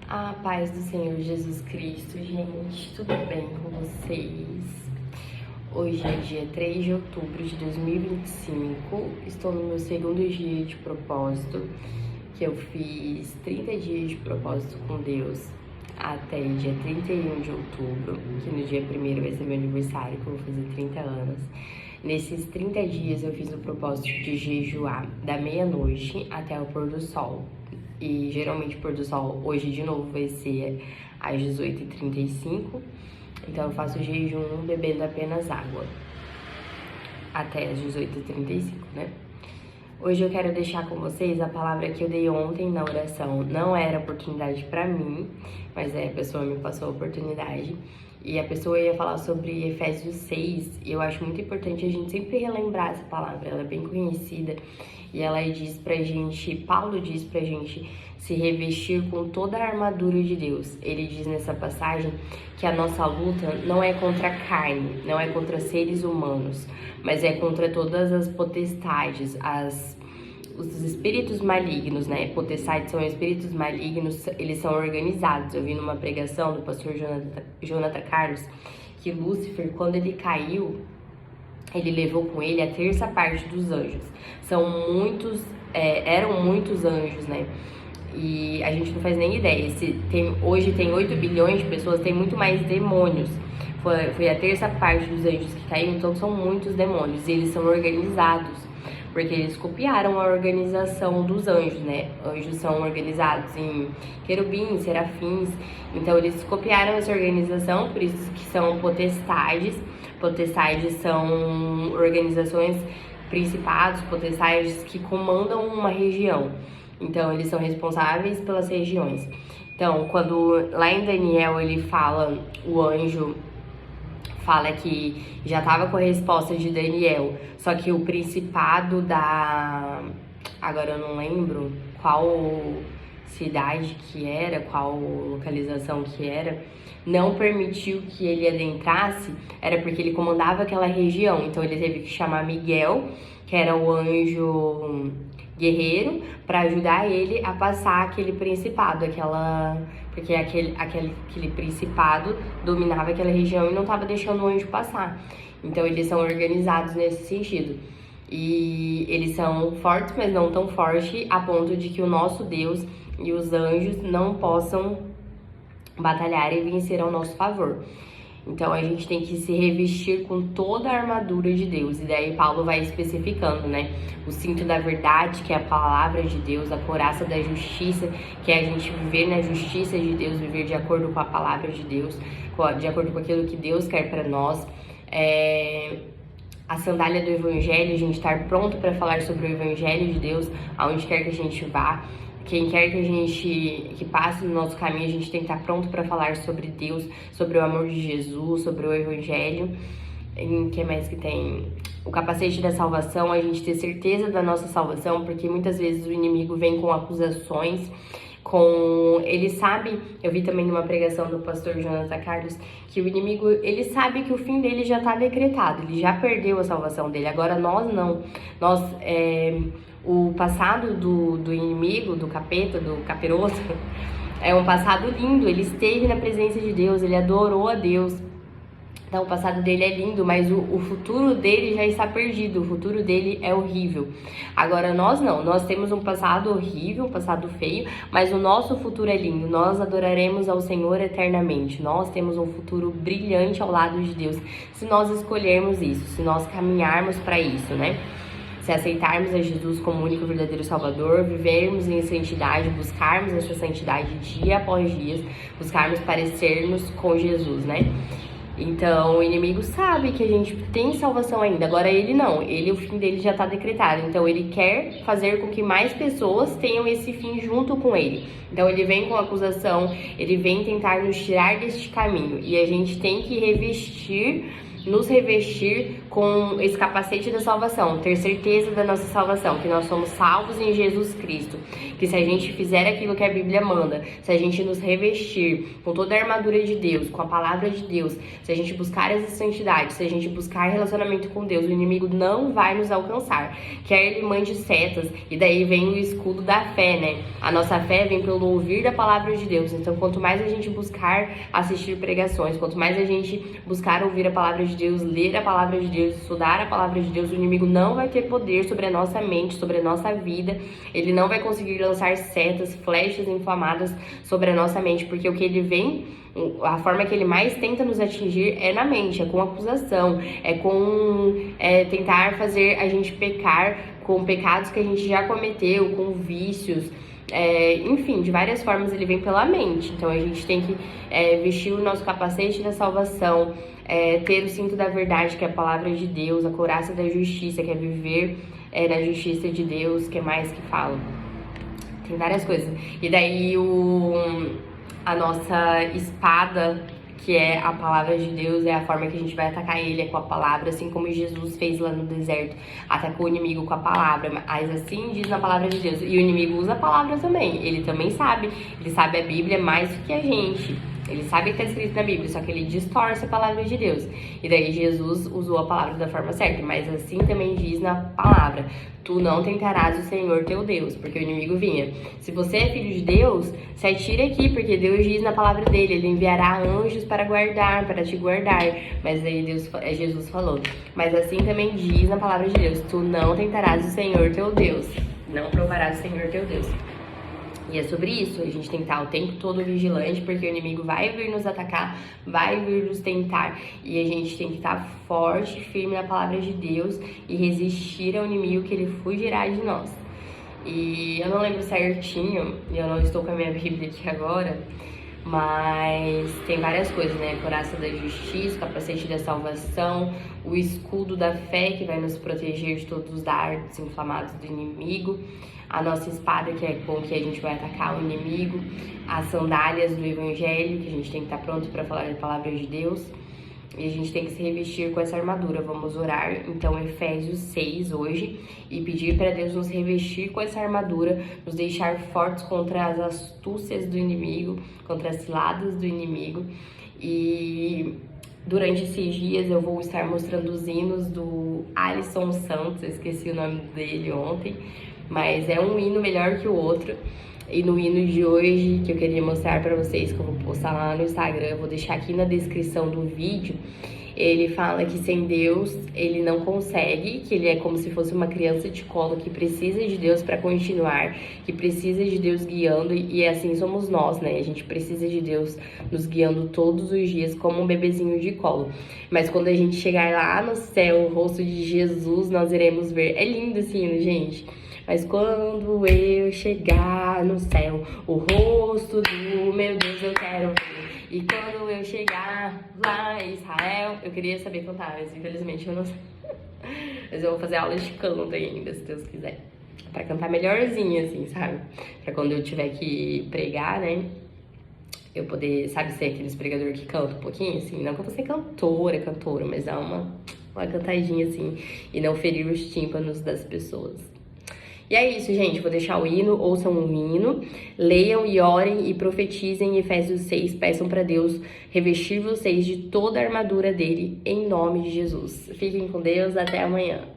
A paz do Senhor Jesus Cristo, gente, tudo bem com vocês? Hoje é dia 3 de outubro de 2025, estou no meu segundo dia de propósito, que eu fiz 30 dias de propósito com Deus até dia 31 de outubro, que no dia 1º vai ser meu aniversário, que eu vou fazer 30 anos. Nesses 30 dias eu fiz o propósito de jejuar da meia-noite até o pôr do sol. E geralmente o pôr do sol hoje de novo vai ser às 18h35. Então eu faço jejum bebendo apenas água até às 18h35, né? Hoje eu quero deixar com vocês a palavra que eu dei ontem na oração. Não era oportunidade pra mim, mas a pessoa me passou a oportunidade. E a pessoa ia falar sobre Efésios 6, e eu acho muito importante a gente sempre relembrar essa palavra, ela é bem conhecida. E ela diz pra gente, Paulo diz pra gente se revestir com toda a armadura de Deus. Ele diz nessa passagem que a nossa luta não é contra a carne, não é contra seres humanos, mas é contra todas as potestades, os espíritos malignos, né? Potestades são espíritos malignos, eles são organizados. Eu vi numa pregação do pastor Jonathan Carlos que Lúcifer, quando ele caiu, ele levou com ele a terça parte dos anjos. Eram muitos anjos, né? E a gente não faz nem ideia. Hoje tem 8 bilhões de pessoas, tem muito mais demônios. Foi a terça parte dos anjos que caiu, então são muitos demônios. E eles são organizados, porque eles copiaram a organização dos anjos, né? Anjos são organizados em querubins, serafins. Então eles copiaram essa organização, por isso que são potestades. Potestades são organizações, principados, potestades que comandam uma região. Então, eles são responsáveis pelas regiões. Então, quando lá em Daniel ele fala, o anjo fala que já estava com a resposta de Daniel, só que o principado agora eu não lembro qual cidade que era, qual localização que era, não permitiu que ele adentrasse, era porque ele comandava aquela região. Então ele teve que chamar Miguel, que era o anjo guerreiro, para ajudar ele a passar aquele principado, porque aquele principado dominava aquela região e não estava deixando o anjo passar. Então eles são organizados nesse sentido. E eles são fortes, mas não tão fortes a ponto de que o nosso Deus e os anjos não possam batalhar e vencer ao nosso favor. Então a gente tem que se revestir com toda a armadura de Deus. E daí Paulo vai especificando, né? O cinto da verdade, que é a palavra de Deus, a couraça da justiça, que é a gente viver na justiça de Deus, viver de acordo com a palavra de Deus, de acordo com aquilo que Deus quer para nós. A sandália do evangelho, a gente estar pronto para falar sobre o evangelho de Deus, aonde quer que a gente vá. Quem quer que passe no nosso caminho, a gente tem que estar pronto para falar sobre Deus, sobre o amor de Jesus, sobre o Evangelho. E o que mais que tem? O capacete da salvação, a gente ter certeza da nossa salvação, porque muitas vezes o inimigo vem com acusações, ele sabe, eu vi também numa pregação do pastor Jonathan Carlos, que o inimigo, ele sabe que o fim dele já está decretado, ele já perdeu a salvação dele. Agora nós não, o passado do inimigo, do capeta, do capiroto, é um passado lindo. Ele esteve na presença de Deus, ele adorou a Deus. Então o passado dele é lindo, mas o futuro dele já está perdido, o futuro dele é horrível. Agora nós não, nós temos um passado horrível, um passado feio, mas o nosso futuro é lindo. Nós adoraremos ao Senhor eternamente. Nós temos um futuro brilhante ao lado de Deus, se nós escolhermos isso, se nós caminharmos para isso, né? Se aceitarmos a Jesus como o único e verdadeiro Salvador, vivermos em santidade, buscarmos essa santidade dia após dia, buscarmos parecer-nos com Jesus, né? Então, o inimigo sabe que a gente tem salvação ainda, agora ele não, o fim dele já está decretado, então ele quer fazer com que mais pessoas tenham esse fim junto com ele. Então ele vem com acusação, ele vem tentar nos tirar deste caminho, e a gente tem que revestir nos revestir com esse capacete da salvação, ter certeza da nossa salvação, que nós somos salvos em Jesus Cristo, que se a gente fizer aquilo que a Bíblia manda, se a gente nos revestir com toda a armadura de Deus, com a palavra de Deus, se a gente buscar essa santidade, se a gente buscar relacionamento com Deus, o inimigo não vai nos alcançar. Quer ele mande setas, e daí vem o escudo da fé, né? A nossa fé vem pelo ouvir da palavra de Deus. Então, quanto mais a gente buscar assistir pregações, quanto mais a gente buscar ouvir a palavra de Deus, ler a palavra de Deus, estudar a palavra de Deus, o inimigo não vai ter poder sobre a nossa mente, sobre a nossa vida. Ele não vai conseguir lançar setas, flechas inflamadas sobre a nossa mente, porque o que ele vem, a forma que ele mais tenta nos atingir é na mente, é com acusação, é com tentar fazer a gente pecar com pecados que a gente já cometeu, com vícios, enfim, de várias formas ele vem pela mente. Então a gente tem que vestir o nosso capacete da salvação, ter o cinto da verdade, que é a palavra de Deus, a couraça da justiça, que é viver na justiça de Deus, que é mais que fala. Tem várias coisas. E daí a nossa espada, que é a palavra de Deus, é a forma que a gente vai atacar ele, é com a palavra, assim como Jesus fez lá no deserto, atacou o inimigo com a palavra, mas assim diz na palavra de Deus. E o inimigo usa a palavra também, ele também sabe, ele sabe a Bíblia mais do que a gente. Ele sabe o que está escrito na Bíblia, só que ele distorce a palavra de Deus. E daí Jesus usou a palavra da forma certa, mas assim também diz na palavra: tu não tentarás o Senhor teu Deus, porque o inimigo vinha. Se você é filho de Deus, se atire aqui, porque Deus diz na palavra dele, ele enviará anjos para guardar, para te guardar. Mas aí Jesus falou: mas assim também diz na palavra de Deus: tu não tentarás o Senhor teu Deus, não provarás o Senhor teu Deus. E é sobre isso, a gente tem que estar o tempo todo vigilante, porque o inimigo vai vir nos atacar, vai vir nos tentar. E a gente tem que estar forte, firme na palavra de Deus e resistir ao inimigo, que ele fugirá de nós. E eu não lembro certinho, e eu não estou com a minha Bíblia aqui agora, mas tem várias coisas, né? Couraça da justiça, capacete da salvação, o escudo da fé, que vai nos proteger de todos os dardos inflamados do inimigo, a nossa espada, que é com que a gente vai atacar o inimigo, as sandálias do evangelho, que a gente tem que estar pronto para falar a palavra de Deus, e a gente tem que se revestir com essa armadura. Vamos orar, então, Efésios 6 hoje, e pedir para Deus nos revestir com essa armadura, nos deixar fortes contra as astúcias do inimigo, contra as ciladas do inimigo. E durante esses dias eu vou estar mostrando os hinos do Alisson Santos, eu esqueci o nome dele ontem, mas é um hino melhor que o outro. E no hino de hoje, que eu queria mostrar pra vocês, que eu vou postar lá no Instagram, eu vou deixar aqui na descrição do vídeo, ele fala que sem Deus ele não consegue, que ele é como se fosse uma criança de colo, que precisa de Deus pra continuar, que precisa de Deus guiando, e assim somos nós, né? A gente precisa de Deus nos guiando todos os dias, como um bebezinho de colo. Mas quando a gente chegar lá no céu, o rosto de Jesus, nós iremos ver. É lindo esse hino, gente. Mas quando eu chegar no céu, o rosto do meu Deus eu quero ver. E quando eu chegar lá em Israel, eu queria saber cantar, mas infelizmente eu não sei. Mas eu vou fazer aula de canto ainda, se Deus quiser. Pra cantar melhorzinho, assim, sabe? Pra quando eu tiver que pregar, né? Eu poder, sabe, ser aqueles pregadores que cantam um pouquinho, assim. Não que eu vou ser cantora, mas dá uma cantadinha, assim. E não ferir os tímpanos das pessoas. E é isso, gente. Vou deixar o hino, ouçam o hino, leiam e orem e profetizem Efésios 6. Peçam para Deus revestir vocês de toda a armadura dele, em nome de Jesus. Fiquem com Deus, até amanhã.